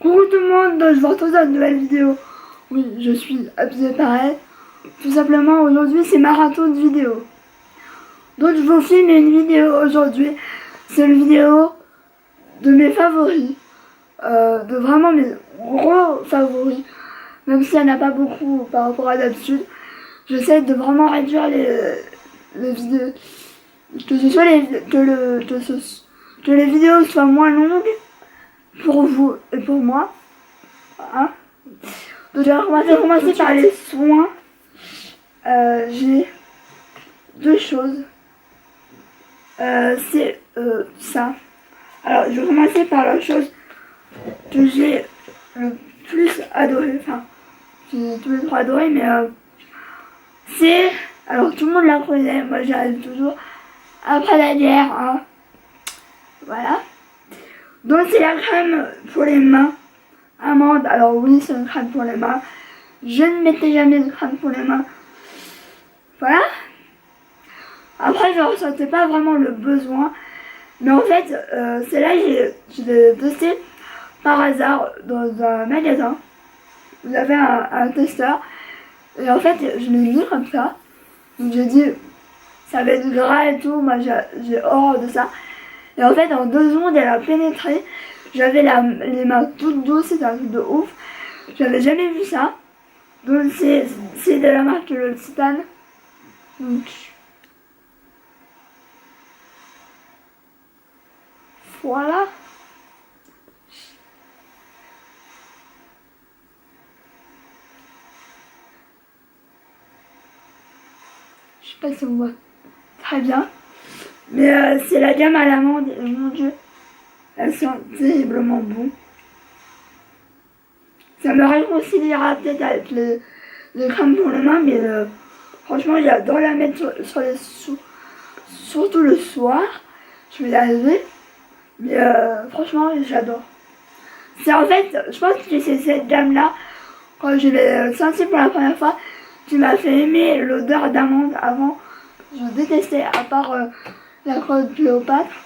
Coucou tout le monde, donc je vous retrouve dans une nouvelle vidéo. Oui, je suis habillée pareil. Tout simplement, aujourd'hui c'est marathon de vidéos. Donc je vous filme une vidéo aujourd'hui. C'est une vidéo de mes favoris. De vraiment mes gros favoris. Même si elle n'a pas beaucoup par rapport à d'habitude. J'essaie de vraiment réduire les vidéos. Que les vidéos soient moins longues. Pour vous et pour moi. Voilà. Donc on va commencer par les soins. J'ai deux choses. C'est ça. Alors je vais commencer par la chose que j'ai le plus adoré. Enfin, j'ai tous les trois adoré, mais c'est... Alors tout le monde la connaît, moi j'arrive toujours après la guerre. Hein. Voilà. Donc c'est la crème pour les mains. Amande, alors oui c'est une crème pour les mains. Je ne mettais jamais de crème pour les mains. Voilà. Après je ne ressentais pas vraiment le besoin. Mais en fait, c'est là que je l'ai testé par hasard dans un magasin. Vous avez un testeur. Et en fait je l'ai mis comme ça. Donc j'ai dit ça va être gras et tout. Moi j'ai horreur de ça. Et en fait en 2 secondes elle a pénétré. J'avais les mains toutes douces, c'était un truc de ouf. J'avais jamais vu ça. Donc c'est de la marque L'Occitane. Donc voilà. Je sais pas si on voit très bien. Mais c'est la gamme à l'amande. Mon dieu. Elles sont terriblement bon. Ça me réconciliera peut-être avec les crèmes pour les mains, mais franchement j'adore la mettre sur les surtout le soir. Je vais la lever, mais franchement j'adore. C'est en fait, je pense que c'est cette gamme là, quand je l'ai senti pour la première fois, qui m'a fait aimer l'odeur d'amande. Avant je détestais, à part la croix de Cléopâtre.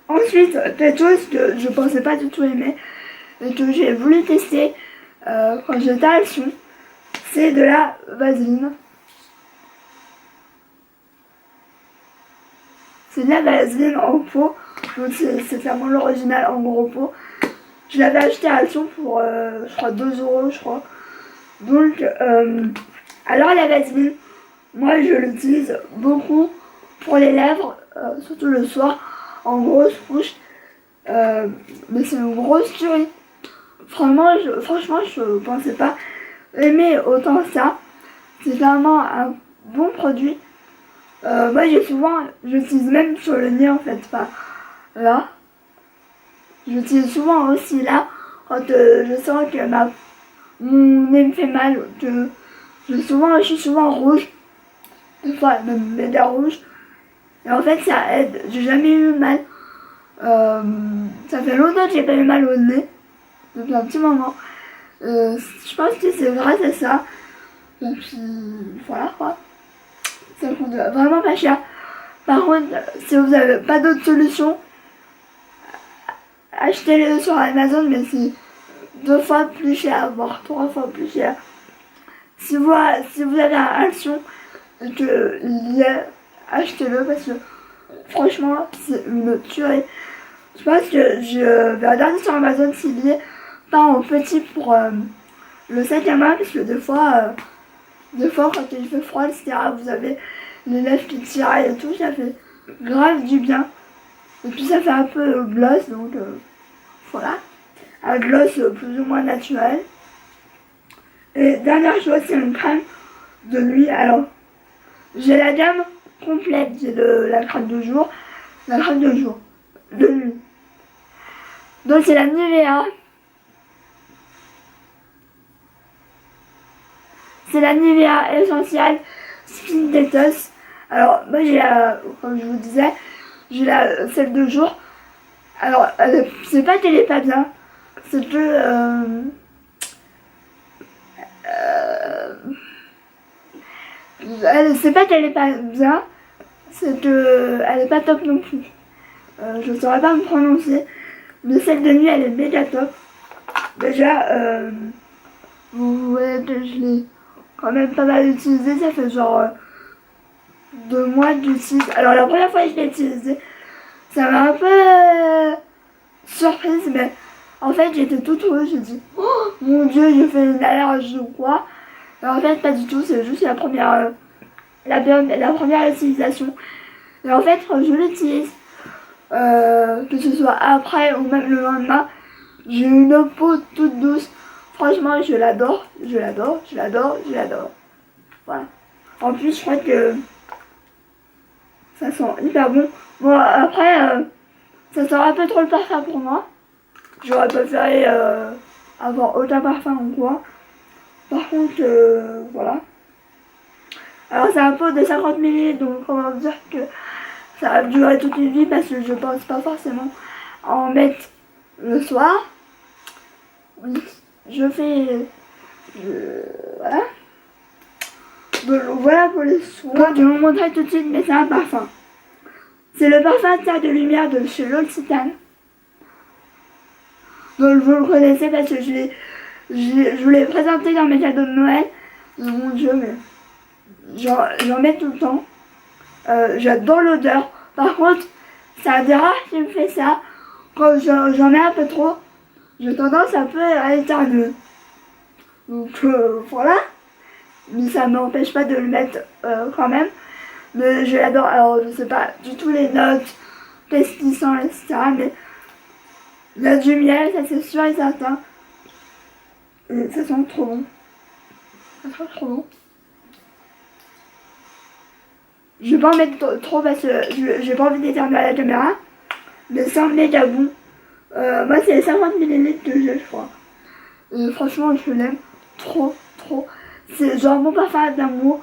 Ensuite, quelque chose que je pensais pas du tout aimer et que j'ai voulu tester quand j'étais à Lyon, c'est de la vaseline. C'est de la vaseline en pot, donc c'est clairement l'original en gros pot. Je l'avais acheté à Lyon pour je crois 2 €, je crois. Donc alors la vaseline, moi je l'utilise beaucoup pour les lèvres, surtout le soir, en grosse couche. Mais c'est une grosse tuerie. Franchement je pensais pas aimer autant ça. C'est vraiment un bon produit. Moi j'utilise même sur le nez en fait. Enfin, là. J'utilise souvent aussi là. Quand je sens que mon nez me fait mal. Que je suis souvent rouge. Des fois même mes dents rouges. Et en fait ça aide. J'ai jamais eu mal. Ça fait longtemps que j'ai pas eu mal au nez. Depuis un petit moment. Je pense que c'est grâce à ça. Et puis voilà quoi. Ça coûte vraiment pas cher. Par contre, si vous n'avez pas d'autre solution, achetez-les sur Amazon, mais c'est 2 fois plus cher, voire 3 fois plus cher. Si vous avez un Action et que achetez-le parce que franchement c'est une tuerie. Je pense que je vais regarder sur Amazon s'il y est pas en petit pour le sac à main, parce que des fois quand il fait froid, etc., vous avez les lèvres qui tiraillent et tout, ça fait grave du bien. Et puis ça fait un peu gloss, donc voilà. Un gloss plus ou moins naturel. Et dernière chose, c'est une crème de nuit. Alors, j'ai la gamme complète, j'ai la crème de jour, la crème de jour, de nuit. Donc c'est la Nivea. C'est la Nivea Essential Skin Detox. Alors moi j'ai comme je vous disais, j'ai celle de jour. Alors c'est pas qu'elle est pas bien, c'est que c'est pas qu'elle est pas bien, c'est que elle est pas top non plus. Je saurais pas me prononcer, mais celle de nuit elle est méga top. Déjà, vous voyez que je l'ai quand même pas mal utilisé, ça fait genre 2 mois que j'utilise. Alors la première fois que je l'ai utilisé, ça m'a un peu surprise, mais en fait j'étais toute heureuse, j'ai dit oh mon dieu, j'ai fait une allergie ou quoi. Alors, en fait pas du tout, c'est juste la première utilisation. Et en fait quand je l'utilise, que ce soit après ou même le lendemain, j'ai une peau toute douce. Franchement, je l'adore, je l'adore, je l'adore, je l'adore. Voilà. En plus, je crois que ça sent hyper bon. Bon, après, ça sent un peu trop le parfum pour moi. J'aurais préféré avoir aucun parfum ou quoi. Par contre, voilà. Alors, c'est un pot de 50 ml, donc on va dire que ça va durer toute une vie parce que je pense pas forcément en mettre le soir. Oui, je fais. Voilà. Donc voilà pour les soins. Donc, je vais vous montrer tout de suite, mais c'est un parfum. C'est le parfum Terre de Lumière de chez L'Occitane. Donc vous le connaissez parce que je vous l'ai présenté dans mes cadeaux de Noël. Mon dieu, mais j'en mets tout le temps. J'adore l'odeur. Par contre, c'est un des rares qui me fait ça. Quand j'en mets un peu trop, j'ai tendance un peu à éternuer. Donc voilà. Mais ça ne m'empêche pas de le mettre quand même. Mais je l'adore. Alors je sais pas du tout les notes, qu'est-ce qui sent, etc. Mais il y a du miel, ça c'est sûr et certain. Et ça sent trop bon. Ça sent trop bon. Je vais pas en mettre trop parce que j'ai pas envie d'éternuer à la caméra. Mais c'est méga bon. Moi c'est les 50 ml que j'ai, je crois. Et franchement je l'aime trop, trop. C'est genre mon parfum d'amour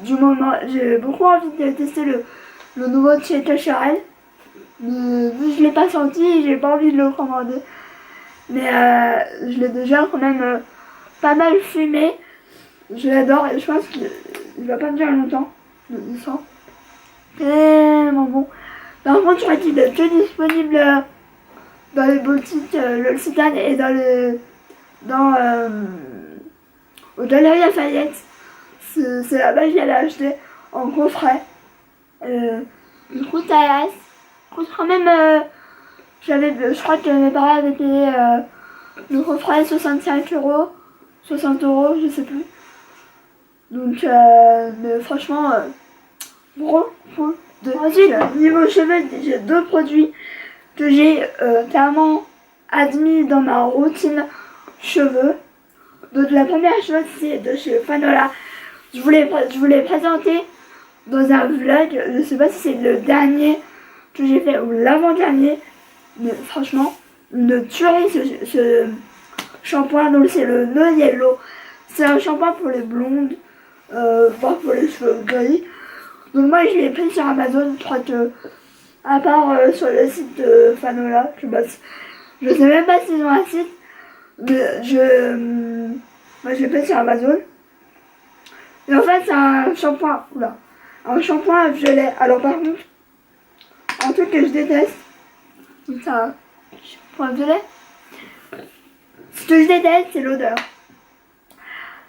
du moment. J'ai beaucoup envie de tester le nouveau de chez Cacharel. Mais vu que je l'ai pas senti, j'ai pas envie de le commander. Mais je l'ai déjà quand même pas mal fumé. Je l'adore et je pense qu'il va pas me durer longtemps. Il sent tellement bon. Par contre, je crois qu'il est que disponible dans les boutiques L'Occitane et au Galeries Lafayette. C'est là-bas que je l'avais acheté en coffret. Du coup, ça coûte quand même. Je crois que mes parents avaient payé le coffret 65 euros, 60 euros, je sais plus. Donc, mais franchement, gros coup de. Ensuite, niveau cheveux, j'ai deux produits que j'ai clairement admis dans ma routine cheveux. Donc, la première chose, c'est de chez Fanola. Je vous l'ai présenté dans un vlog. Je sais pas si c'est le dernier que j'ai fait ou l'avant-dernier. Mais franchement, une tuerie ce shampoing. Donc, c'est le No Yellow. C'est un shampoing pour les blondes, pas pour les cheveux gris. Donc, moi, je l'ai pris sur Amazon. Je crois que, à part sur le site de Fanola, je sais même pas s'ils ont un site. Mais moi, je l'ai pris sur Amazon. Et en fait, c'est un shampoing. Oula. Un shampoing violet. Alors, par contre, un truc que je déteste, c'est un shampoing violet. Ce que je déteste, c'est l'odeur.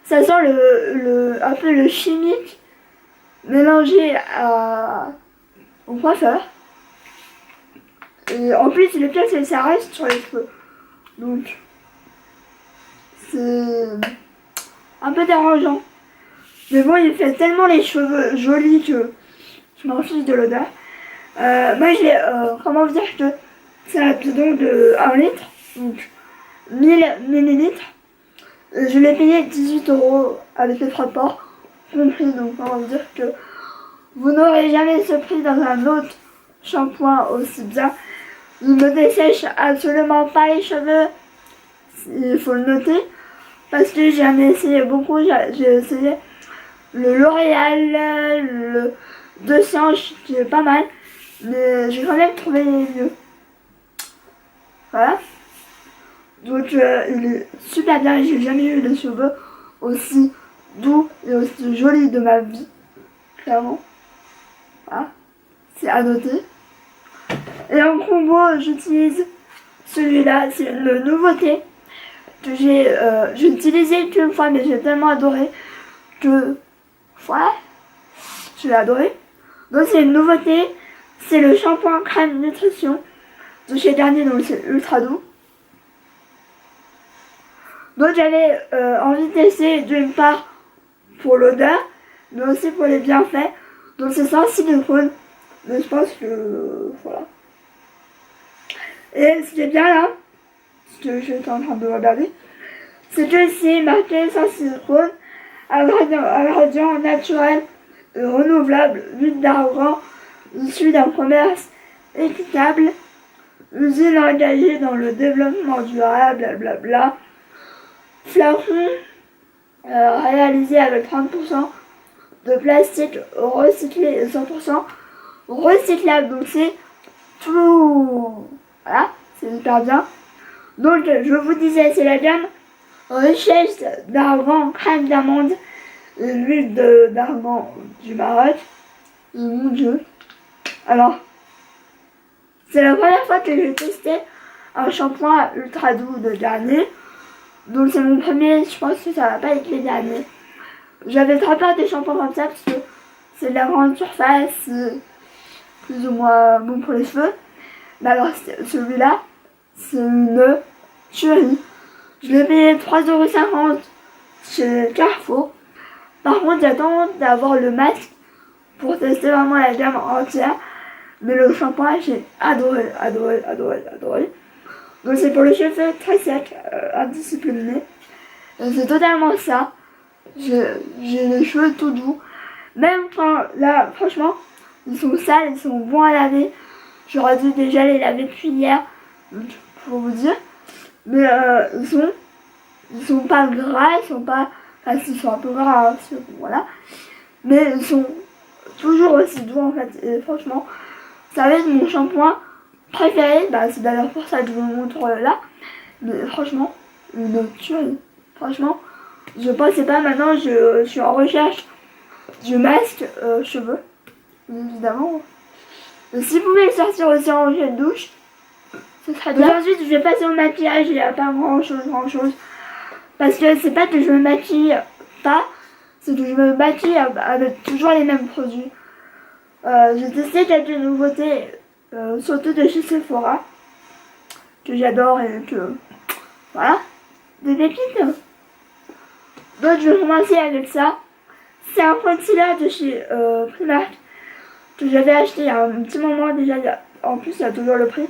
Ça sent un peu le chimique mélangé au coiffeur. Et en plus, le pire, c'est que ça reste sur les cheveux. Donc, c'est un peu dérangeant. Mais bon, il fait tellement les cheveux jolis que je m'en fiche de l'odeur. Moi, je l'ai, comment vous dire que c'est un bidon de 1 litre, donc 1000 millilitres. Je l'ai payé 18 euros avec les frais de port compris, donc comment vous dire que vous n'aurez jamais ce prix dans un autre shampoing aussi bien. Il ne dessèche absolument pas les cheveux, il faut le noter, parce que j'en ai essayé beaucoup. J'ai essayé le L'Oréal, le De Change qui est pas mal, mais j'ai quand même trouvé mieux. Voilà. Donc il est super bien, j'ai jamais eu des cheveux aussi doux et aussi jolis de ma vie, clairement. Voilà, c'est à noter. Et en combo, j'utilise celui-là, c'est une nouveauté. que j'ai utilisé qu'une fois, mais j'ai tellement adoré que voilà, je l'ai adoré. Donc c'est une nouveauté, c'est le shampoing crème nutrition de chez Garnier, donc c'est ultra doux. Donc j'avais envie de tester d'une part pour l'odeur, mais aussi pour les bienfaits. Donc c'est sans silicone, mais je pense que voilà. Et ce qui est bien là, ce que j'étais en train de regarder, c'est que c'est marqué sans silicone, ingrédient naturel et renouvelable, huile d'argan, issu d'un commerce équitable, usine engagée dans le développement durable, blablabla. Flacon réalisé avec 30% de plastique recyclé et 100% recyclable. Donc c'est tout. Voilà, c'est hyper bien. Donc je vous disais, c'est la gamme richesse d'argan, crème d'amande et l'huile d'argan du Maroc. Et mon dieu. Alors, c'est la première fois que j'ai testé un shampoing ultra doux de Garnier. Donc c'est mon premier, je pense que ça va pas être les derniers. J'avais très peur des shampoings comme ça parce que c'est de la grande surface, plus ou moins bon pour les cheveux. Mais alors celui-là, c'est une tuerie. Je l'ai payé 3,50€ chez Carrefour. Par contre, j'attends d'avoir le masque pour tester vraiment la gamme entière. Mais le shampoing, j'ai adoré. Donc c'est pour les cheveux très secs, indisciplinés. C'est totalement ça. J'ai les cheveux tout doux. Même quand, là, franchement, ils sont sales, ils sont bons à laver. J'aurais dû déjà les laver depuis hier, pour vous dire. Mais ils sont pas gras, ils sont pas... Enfin, ils sont un peu gras, hein, voilà. Mais ils sont toujours aussi doux, en fait. Et franchement, ça va être mon shampoing préféré. Bah, c'est d'ailleurs pour ça que je vous le montre là. Mais franchement, une tuerie. Franchement, je pensais pas. Maintenant, je suis en recherche du masque cheveux, évidemment. Et si vous pouvez le sortir aussi en gel douche, ce serait bien. Ensuite, je vais passer au maquillage. Il n'y a pas grand chose. Parce que c'est pas que je me maquille pas, c'est que je me maquille avec toujours les mêmes produits. J'ai testé quelques nouveautés, surtout de chez Sephora, que j'adore et que... Voilà, des pépites. Donc je vais commencer avec ça. C'est un concealer de chez Primark que j'avais acheté il y a un petit moment déjà. En plus, il y a toujours le prix.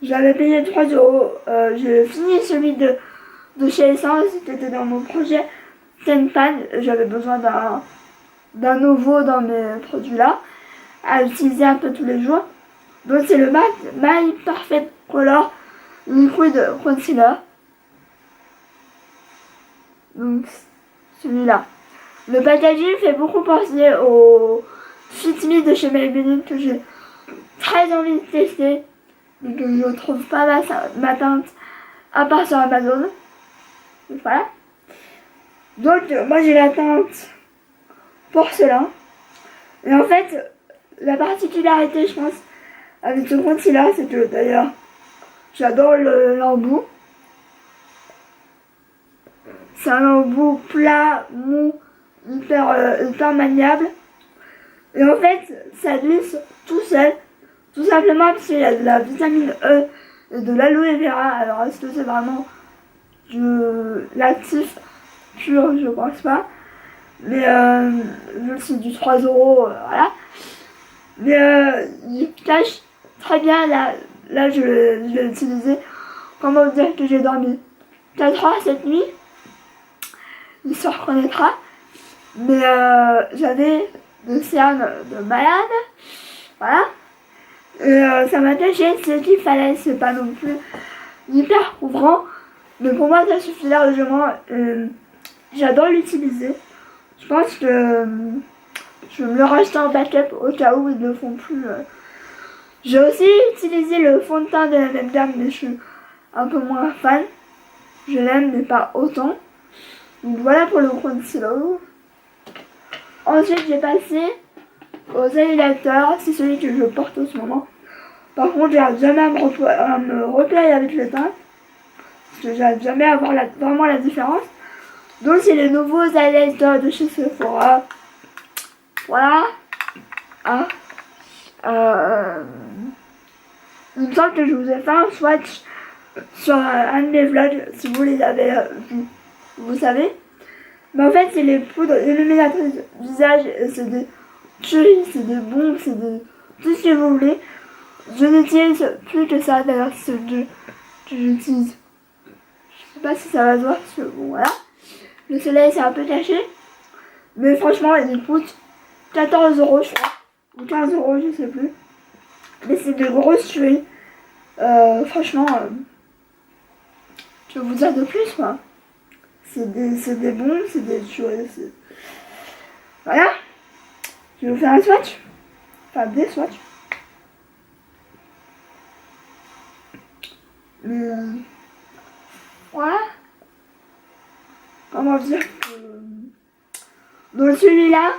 J'avais payé 3€. J'ai fini celui de chez Essence qui était dans mon projet Tenpan. J'avais besoin d'un nouveau dans mes produits là à utiliser un peu tous les jours. Donc c'est le My Perfect Color Liquid Concealer. Donc celui-là. Le packaging fait beaucoup penser au Fit Me de chez Maybelline que j'ai très envie de tester. Mais que je ne trouve pas ma teinte à part sur Amazon. Donc voilà. Donc moi j'ai la teinte porcelain. Et en fait, la particularité je pense avec ce concealer, c'est que d'ailleurs j'adore l'embout. C'est un embout plat, mou, hyper maniable. Et en fait, ça glisse tout seul. Tout simplement parce qu'il y a de la vitamine E et de l'aloe vera. Alors est-ce que c'est vraiment de l'actif pur? Je pense pas. Mais vu que c'est du 3€, voilà. Mais il cache très bien. Là je l'ai utilisé. Comment vous dire que j'ai dormi 4 heures cette nuit. Il se reconnaîtra. Mais j'avais des cernes de malade. Voilà. Et ça m'a caché ce qu'il fallait. C'est pas non plus hyper couvrant. Mais pour moi ça suffit largement. J'adore l'utiliser. Je pense que je vais me le racheter en backup au cas où ils ne le font plus. J'ai aussi utilisé le fond de teint de la même gamme, mais je suis un peu moins fan. Je l'aime mais pas autant. Donc voilà pour le concealer. Ensuite j'ai passé aux élévateurs. C'est celui que je porte en ce moment. Par contre j'arrive jamais à me replier avec le teint. que j'arrive jamais à voir vraiment la différence. Donc c'est les nouveaux highlights de chez Sephora. Voilà. Ah. Il me semble que je vous ai fait un swatch sur un de mes vlogs, si vous les avez vus, vous savez. Mais en fait, c'est les poudres illuminatrices visage, c'est des tueries, c'est des bombes, c'est de tout ce que vous voulez. Je n'utilise plus que ça, d'ailleurs, c'est ce que j'utilise. Je sais pas si ça va se voir, parce que bon, voilà. Le soleil, c'est un peu caché. Mais franchement, ils coûtent 14 €, je crois. Ou 15 €, je sais plus. Mais c'est de grosses tueries. Franchement, je vais vous dire de plus, quoi. C'est des bons, c'est des tueries. Voilà. Je vais vous faire un swatch. Enfin, des swatchs. Voilà. Comment dire que... Donc celui-là,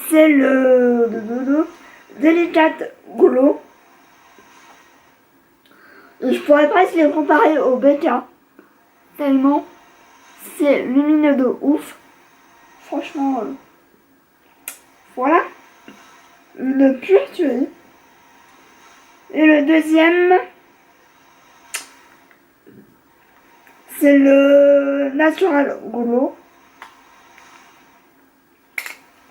c'est le Delicate Glow. Et je pourrais presque les comparer au BK. Tellement c'est lumineux de ouf. Franchement, voilà. Une pure tuerie. Et le deuxième, c'est le Natural Glow.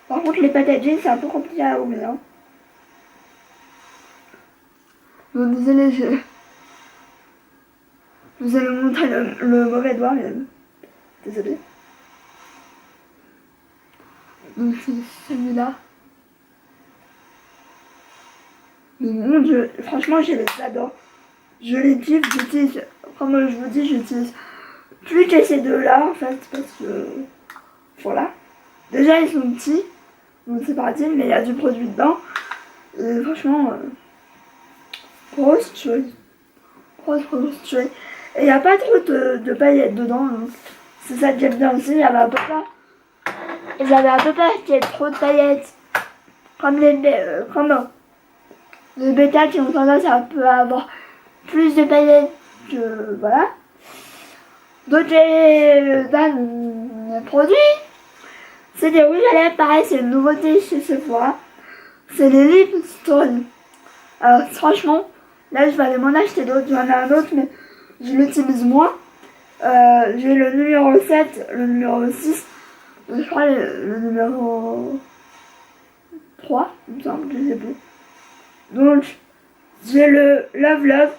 Par contre, les packaging, c'est un peu compliqué à ouvrir. Hein. Donc, désolé, je vous allez vous montrer le mauvais doigt, mais désolé. Donc, c'est celui-là. Mais mon dieu, franchement, je les adore. Je les kiffe, j'utilise, comme je vous dis, j'utilise plus que ces deux-là, en fait, parce que, voilà. Déjà, ils sont petits, donc c'est parti, mais il y a du produit dedans. Et franchement, grosse tuerie. Grosse tuerie. Et il n'y a pas trop de paillettes dedans, donc c'est ça que j'aime bien aussi. J'avais un peu peur qu'il y ait trop de paillettes, comme les bêta qui ont tendance à un peu à avoir plus de paillettes que, voilà. Donc les produits, c'est des rouges à lèvres, pareil, c'est une nouveauté chez Sephora. C'est les Lip Stone. Alors franchement, là je vais aller m'en acheter d'autres, j'en ai un autre mais je l'utilise moins. J'ai le numéro 7, le numéro 6, je crois le numéro 3, il me semble, je sais plus. Donc j'ai le Love Love,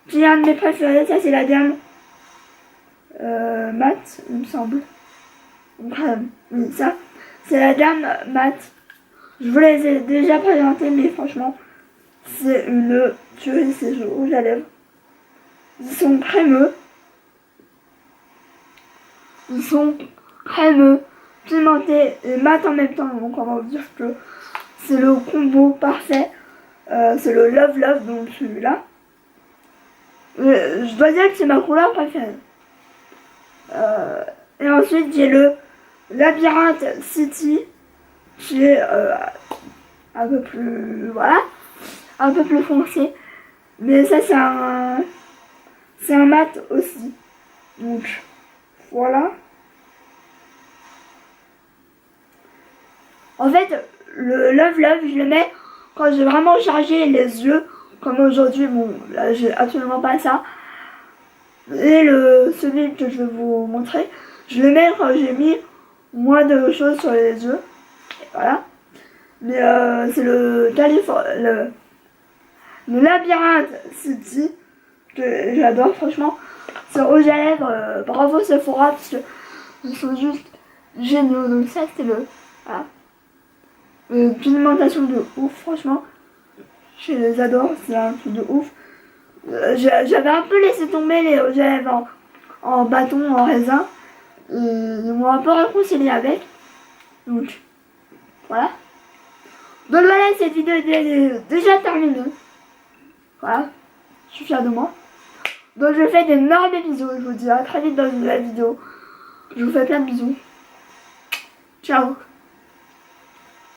qui est un de mes préférés, ça c'est la gamme mat, il me semble. Donc, oui, ça, c'est la gamme mat. Je vous les ai déjà présentés, mais franchement, c'est une tuerie, ces rouges à lèvres. Ils sont crémeux. Ils sont crémeux, pimentés et mat en même temps. Donc, on va vous dire que c'est le combo parfait. C'est le Love Love, donc celui-là. Je dois dire que c'est ma couleur préférée. Et ensuite, j'ai le Labyrinthe City, qui est un peu plus, voilà, un peu plus foncé. Mais ça, c'est un mat aussi. Donc, voilà. En fait, le Love Love, je le mets quand j'ai vraiment chargé les yeux. Comme aujourd'hui, bon, là, j'ai absolument pas ça. Et celui que je vais vous montrer, je le mets quand j'ai mis moins de choses sur les yeux. Et voilà. Mais c'est le Labyrinthe City que j'adore, franchement. Ce rouge à lèvres, bravo Sephora, parce que ils sont juste géniaux. Donc ça, c'est le... Voilà. Pigmentation de ouf, franchement. Je les adore, c'est un truc de ouf. J'avais un peu laissé tomber les rouges à lèvres en bâton, en raisin. Ils m'ont un peu réconcilié avec. Donc, voilà. Donc voilà, cette vidéo est déjà terminée. Voilà, je suis fière de moi. Donc je vous fais d'énormes bisous. Je vous dis à très vite dans une nouvelle vidéo. Je vous fais plein de bisous. Ciao.